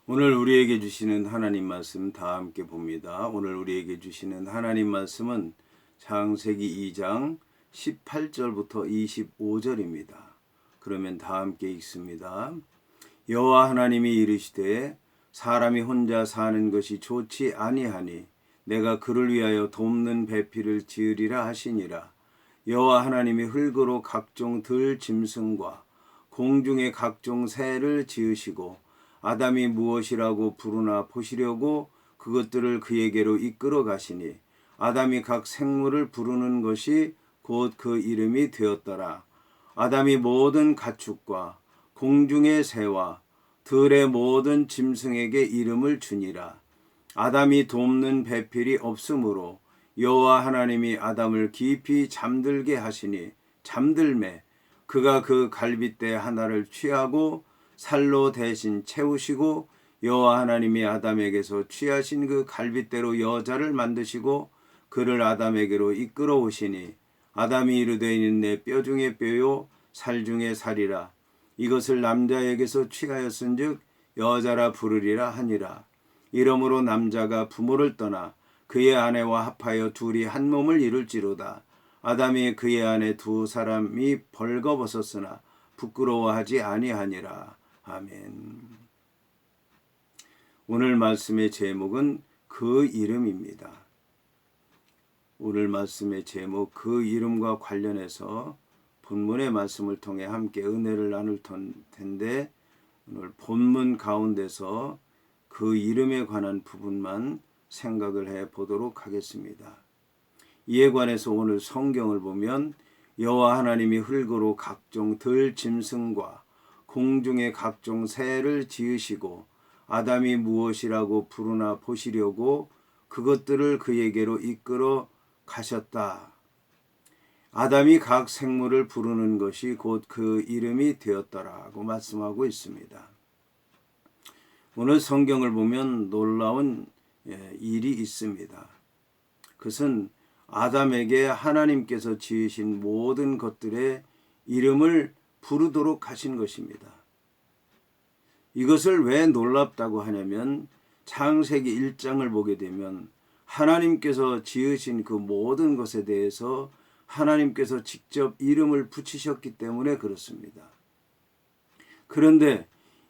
오늘 우리에게 주시는 하나님 말씀 다 함께 봅니다. 오늘 우리에게 주시는 하나님 말씀은 창세기 2장 18절부터 25절입니다. 그러면 다 함께 읽습니다. 여호와 하나님이 이르시되 사람이 혼자 사는 것이 좋지 아니하니 내가 그를 위하여 돕는 배필을 지으리라 하시니라. 여호와 하나님이 흙으로 각종 들 짐승과 공중의 각종 새를 지으시고 아담이 무엇이라고 부르나 보시려고 그것들을 그에게로 이끌어 가시니 아담이 각 생물을 부르는 것이 곧 그 이름이 되었더라. 아담이 모든 가축과 공중의 새와 들의 모든 짐승에게 이름을 주니라. 아담이 돕는 배필이 없으므로 여호와 하나님이 아담을 깊이 잠들게 하시니 잠들매 그가 그 갈빗대 하나를 취하고 살로 대신 채우시고 여호와 하나님이 아담에게서 취하신 그 갈빗대로 여자를 만드시고 그를 아담에게로 이끌어 오시니 아담이 이르되 이는 내 뼈 중에 뼈요 살 중에 살이라. 이것을 남자에게서 취하였은즉 여자라 부르리라 하니라. 이러므로 남자가 부모를 떠나 그의 아내와 합하여 둘이 한 몸을 이룰지로다. 아담이 그의 아내 두 사람이 벌거벗었으나 부끄러워하지 아니하니라. 아멘. 오늘 말씀의 제목은 그 이름입니다. 오늘 말씀의 제목 그 이름과 관련해서 본문의 말씀을 통해 함께 은혜를 나눌 텐데 오늘 본문 가운데서 그 이름에 관한 부분만 생각을 해 보도록 하겠습니다. 이에 관해서 오늘 성경을 보면 여호와 하나님이 흙으로 각종 들 짐승과 공중의 각종 새를 지으시고 아담이 무엇이라고 부르나 보시려고 그것들을 그에게로 이끌어 가셨다. 아담이 각 생물을 부르는 것이 곧 그 이름이 되었더라고 말씀하고 있습니다. 오늘 성경을 보면 놀라운 일이 있습니다. 그것은 아담에게 하나님께서 지으신 모든 것들의 이름을 부르도록 하신 것입니다. 이것을 왜 놀랍다고 하냐면 창세기 1장을 보게 되면 하나님께서 지으신 그 모든 것에 대해서 하나님께서 직접 이름을 붙이셨기 때문에 그렇습니다. 그런데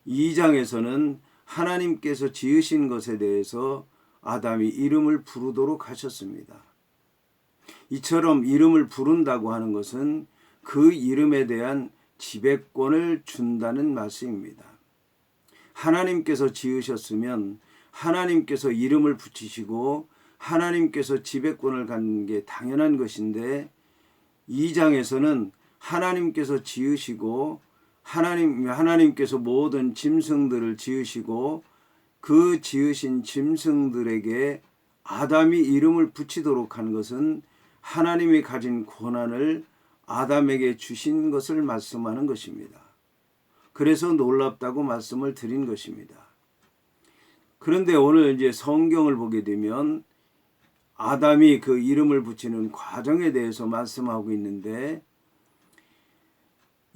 2장에서는 하나님께서 지으신 것에 대해서 아담이 이름을 부르도록 하셨습니다. 이처럼 이름을 부른다고 하는 것은 그 이름에 대한 지배권을 준다는 말씀입니다. 하나님께서 지으셨으면 하나님께서 이름을 붙이시고 하나님께서 지배권을 갖는 게 당연한 것인데 2장에서는 하나님께서 지으시고 하나님께서 모든 짐승들을 지으시고 그 지으신 짐승들에게 아담이 이름을 붙이도록 한 것은 하나님이 가진 권한을 아담에게 주신 것을 말씀하는 것입니다. 그래서 놀랍다고 말씀을 드린 것입니다. 그런데 오늘 이제 성경을 보게 되면 아담이 그 이름을 붙이는 과정에 대해서 말씀하고 있는데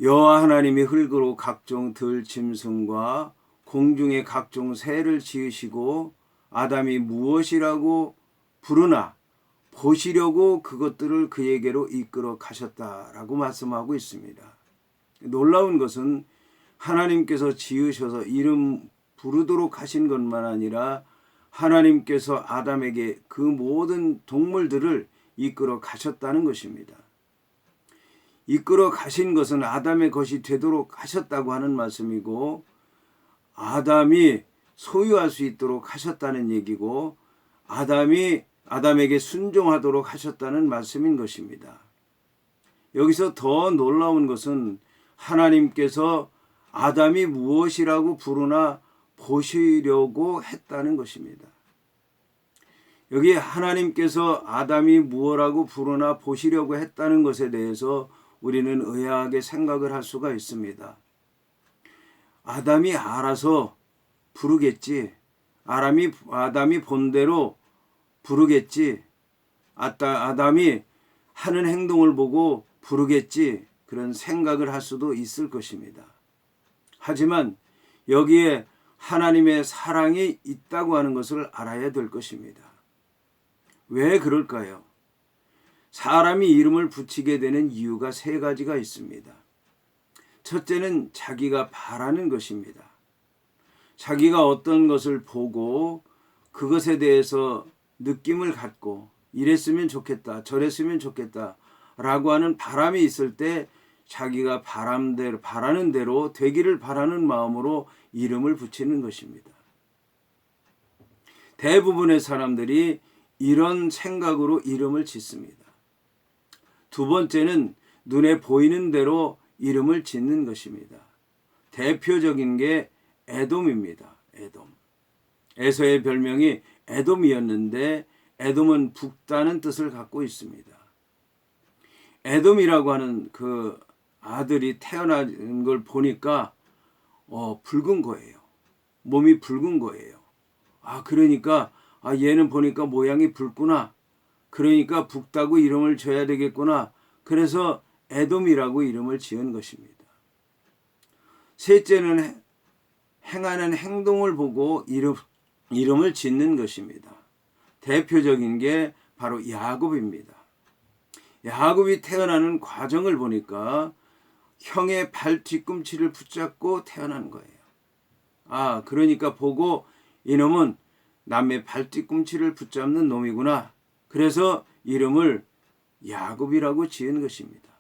여호와 하나님이 흙으로 각종 들 짐승과 공중의 각종 새를 지으시고 아담이 무엇이라고 부르나 보시려고 그것들을 그에게로 이끌어 가셨다라고 말씀하고 있습니다. 놀라운 것은 하나님께서 지으셔서 이름 부르도록 하신 것만 아니라 하나님께서 아담에게 그 모든 동물들을 이끌어 가셨다는 것입니다. 이끌어 가신 것은 아담의 것이 되도록 하셨다고 하는 말씀이고 아담이 소유할 수 있도록 하셨다는 얘기고 아담에게 순종하도록 하셨다는 말씀인 것입니다. 여기서 더 놀라운 것은 하나님께서 아담이 무엇이라고 부르나 보시려고 했다는 것입니다. 여기 하나님께서 아담이 무엇이라고 부르나 보시려고 했다는 것에 대해서 우리는 의아하게 생각을 할 수가 있습니다. 아담이 알아서 부르겠지. 아담이 본대로 부르겠지. 아담이 하는 행동을 보고 부르겠지. 그런 생각을 할 수도 있을 것입니다. 하지만 여기에 하나님의 사랑이 있다고 하는 것을 알아야 될 것입니다. 왜 그럴까요? 사람이 이름을 붙이게 되는 이유가 세 가지가 있습니다. 첫째는 자기가 바라는 것입니다. 자기가 어떤 것을 보고 그것에 대해서 느낌을 갖고 이랬으면 좋겠다, 저랬으면 좋겠다 라고 하는 바람이 있을 때 자기가 바라는 대로 되기를 바라는 마음으로 이름을 붙이는 것입니다. 대부분의 사람들이 이런 생각으로 이름을 짓습니다. 두 번째는 눈에 보이는 대로 이름을 짓는 것입니다. 대표적인 게 에돔입니다. 에돔. 에서의 별명이 에돔이었는데 에돔은 북다는 뜻을 갖고 있습니다. 에돔이라고 하는 그 아들이 태어난 걸 보니까 붉은 거예요. 몸이 붉은 거예요. 그러니까 얘는 보니까 모양이 붉구나. 그러니까 북다고 이름을 줘야 되겠구나. 그래서 에돔이라고 이름을 지은 것입니다. 셋째는 행하는 행동을 보고 이름을 짓는 것입니다. 대표적인 게 바로 야곱입니다. 야곱이 태어나는 과정을 보니까 형의 발 뒤꿈치를 붙잡고 태어난 거예요. 그러니까 보고 이놈은 남의 발 뒤꿈치를 붙잡는 놈이구나. 그래서 이름을 야곱이라고 지은 것입니다.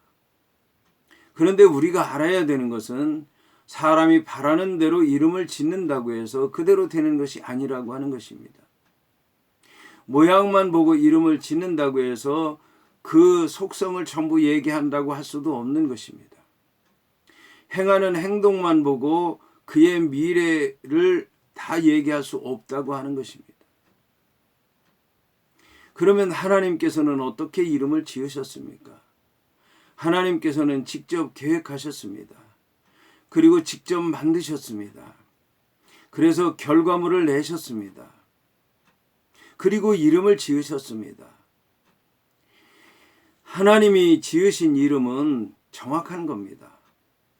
그런데 우리가 알아야 되는 것은 사람이 바라는 대로 이름을 짓는다고 해서 그대로 되는 것이 아니라고 하는 것입니다. 모양만 보고 이름을 짓는다고 해서 그 속성을 전부 얘기한다고 할 수도 없는 것입니다. 행하는 행동만 보고 그의 미래를 다 얘기할 수 없다고 하는 것입니다. 그러면 하나님께서는 어떻게 이름을 지으셨습니까? 하나님께서는 직접 계획하셨습니다. 그리고 직접 만드셨습니다. 그래서 결과물을 내셨습니다. 그리고 이름을 지으셨습니다. 하나님이 지으신 이름은 정확한 겁니다.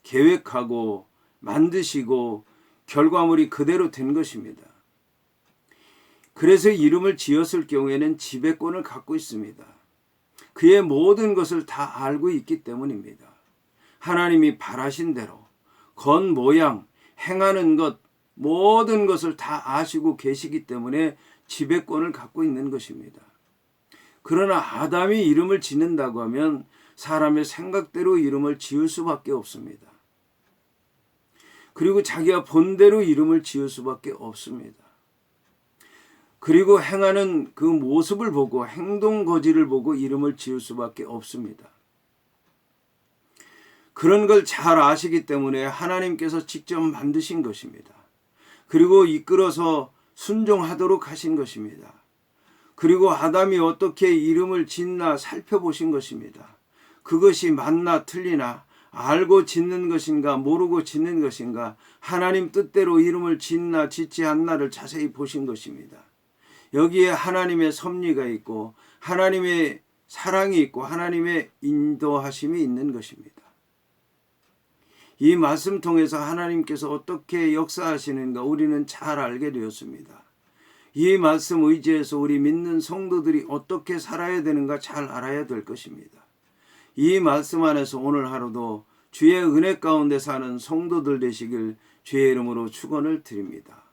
계획하고 만드시고 결과물이 그대로 된 것입니다. 그래서 이름을 지었을 경우에는 지배권을 갖고 있습니다. 그의 모든 것을 다 알고 있기 때문입니다. 하나님이 바라신 대로 겉모양, 행하는 것, 모든 것을 다 아시고 계시기 때문에 지배권을 갖고 있는 것입니다. 그러나 아담이 이름을 짓는다고 하면 사람의 생각대로 이름을 지을 수밖에 없습니다. 그리고 자기가 본대로 이름을 지을 수밖에 없습니다. 그리고 행하는 그 모습을 보고 행동 거지를 보고 이름을 지을 수밖에 없습니다. 그런 걸 잘 아시기 때문에 하나님께서 직접 만드신 것입니다. 그리고 이끌어서 순종하도록 하신 것입니다. 그리고 아담이 어떻게 이름을 짓나 살펴보신 것입니다. 그것이 맞나 틀리나 알고 짓는 것인가 모르고 짓는 것인가 하나님 뜻대로 이름을 짓나 짓지 않나를 자세히 보신 것입니다. 여기에 하나님의 섭리가 있고 하나님의 사랑이 있고 하나님의 인도하심이 있는 것입니다. 이 말씀 통해서 하나님께서 어떻게 역사하시는가 우리는 잘 알게 되었습니다. 이 말씀 의지해서 우리 믿는 성도들이 어떻게 살아야 되는가 잘 알아야 될 것입니다. 이 말씀 안에서 오늘 하루도 주의 은혜 가운데 사는 성도들 되시길 주의 이름으로 축원을 드립니다.